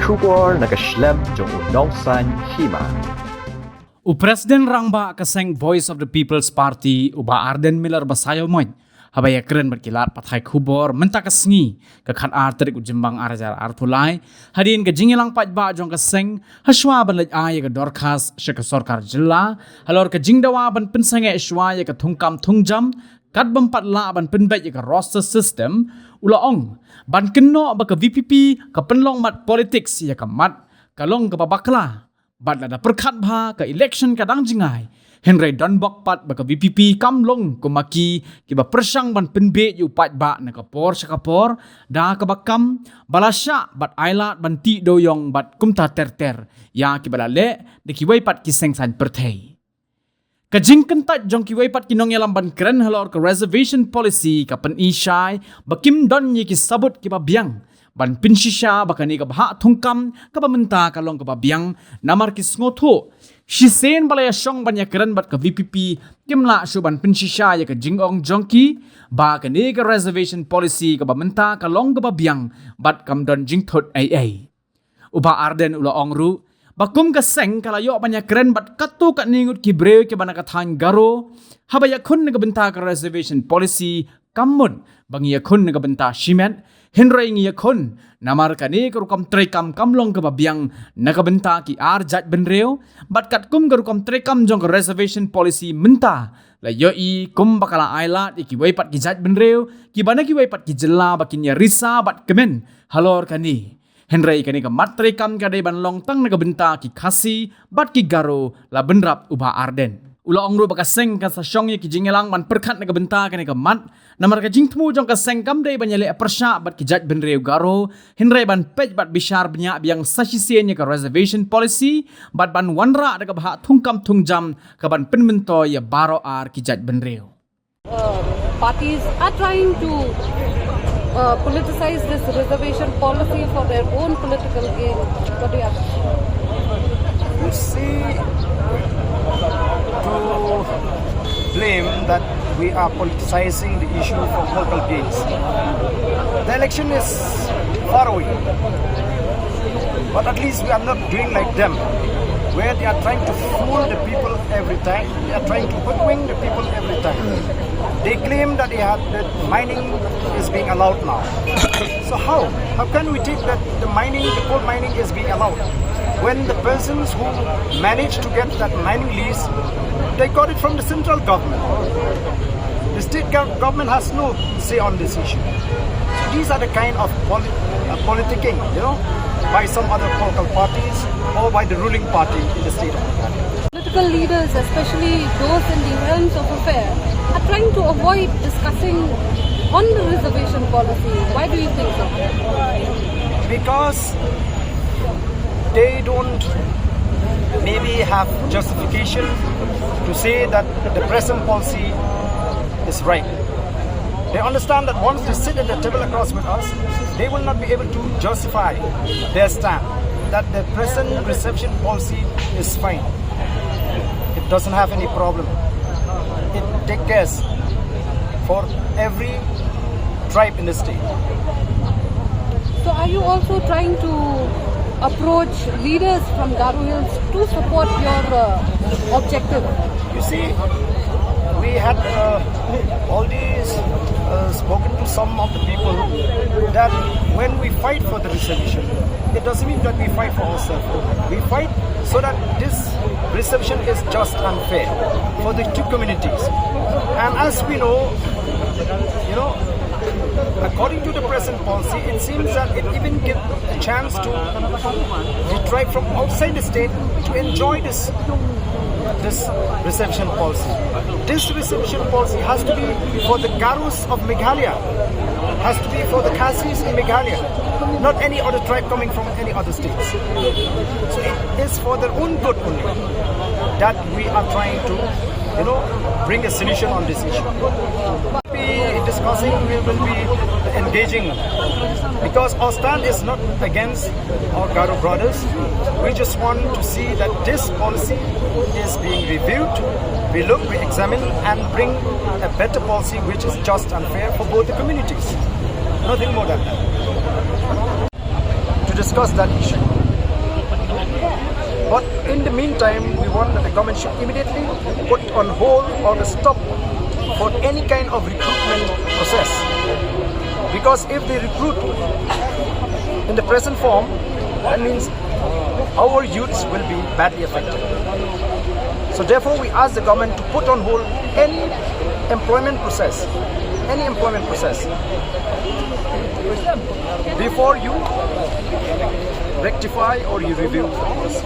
Shubor nakaslem jong unongsan Hima. Presiden Rangba kaseng Voice of the People's Party uba Ardent Miller basayo moy. Habaya keren berkilat pathai kubor mentak kesngi ke khan arterik ujembang arajar arpulai hadin ke jingilang Paidbah jong kaseng haswa ban lej ay ke dorkas syaka sorkar jilla halor ke jingdawa ban pensenge iswa ke thungkam thungjam kat bempat la ban Pynbiej ke roster system ulaong ban keno ba ke VPP ke penlong mat politics ya ke mat kalong ke babakla bat ada perkhat bha ke election kadang jingai Henry Donbok pat baka VPP kamlong kumaki kiba persang ban Pynbiej yu Paidbah na kapor sa kapor da kabakam balasya bat ailat ban ti doyong bat kumta terter ya kibalale de Kiwei pat kiseng san perthei kajing kentat jong Kiwei pat kinong yalam ban keren halor ke reservation policy ka pen ishai bakim don yi ki sabut kiba biang ban pinshisha bakani ka bha thungkam ka pamenta kalong ka biang namar ki sngoto Shisen balaya syong banya keren bat ke VPP kimla syuban pinshisha ya ke jingong jongki ba ke ni ke reservation policy ke bamenta kalong ke babiang bat kamdon jingthot AA uba Ardent ula ongru bakum ke Seng kalayo banya keren bat katu kat ningut kibreu ke bana kathan garo habaya kun ke benta ke reservation policy kammun bangi ya kun ke benta shimet Henry ngi yakon namar kani kerukam trekam kamlong ke babiang nakabenta ki arjat benreo bat kat kum kerukam trekam jong ke reservation policy menta la yoi kum bakala ailat ki weipat ki jat benreo ki bana ki weipat ki jela bakinya risa bat kemen halor kani Henry kani ke mat trekam kadai ban long tang nakabenta ki khasi bat ki garo la benrap uba Ardent ula ongru baka Seng ka sa syong ye ki jingelang man perkhat na kabenta kani ka mat namar ka jingtmu jong ka Seng kamdei banyale persya bat ki jat benreu garo Henry ban pej bat bishar banya biang sasisien ye ka reservation policy bat ban wanra da ka bha thungkam thungjam ka ban penmento ye baro ar ki jat benreu parties are trying to politicize this reservation policy for their own political gain. What do you have to say? You see, to blame that we are politicizing the issue for political gains. The election is far away, but at least we are not doing like them, where they are trying to fool the people every time. They are trying to hoodwink the people every time. They claim that that mining is being allowed now. So how can we take that the coal mining is being allowed? When the persons who managed to get that mining lease, they got it from the central government. The state government has no say on this issue. So these are the kind of politicking, by some other political parties or by the ruling party in the state of Meghalaya. Political leaders, especially those in the realms of affairs, are trying to avoid discussing on the reservation policy. Why do you think so? Because they don't maybe have justification to say that the present policy is right. They understand that once they sit at the table across with us, they will not be able to justify their stand that the present reception policy is fine. It doesn't have any problem. It takes care for every tribe in the state. So are you also trying to approach leaders from Garo Hills to support your objective? You see, we had already spoken to some of the people that when we fight for the reservation, it doesn't mean that we fight for ourselves. We fight so that this reservation is just and fair for the two communities. And as we know, according to the present policy, it seems that it even gives a chance to the tribe from outside the state to enjoy this reception policy. This reception policy has to be for the Garos of Meghalaya, has to be for the Khasis in Meghalaya, not any other tribe coming from any other states. So it is for their own good only that we are trying to, bring a solution on this issue. Discussing, we will be engaging, because our stand is not against our Garo brothers. We just want to see that this policy is being reviewed, we look, we examine and bring a better policy which is just and fair for both the communities. Nothing more than that. To discuss that issue. But in the meantime, we want that the government should immediately put on hold or stop for any kind of recruitment process. Because if they recruit in the present form, that means our youths will be badly affected. So therefore, we ask the government to put on hold any employment process before you rectify or you review the policy.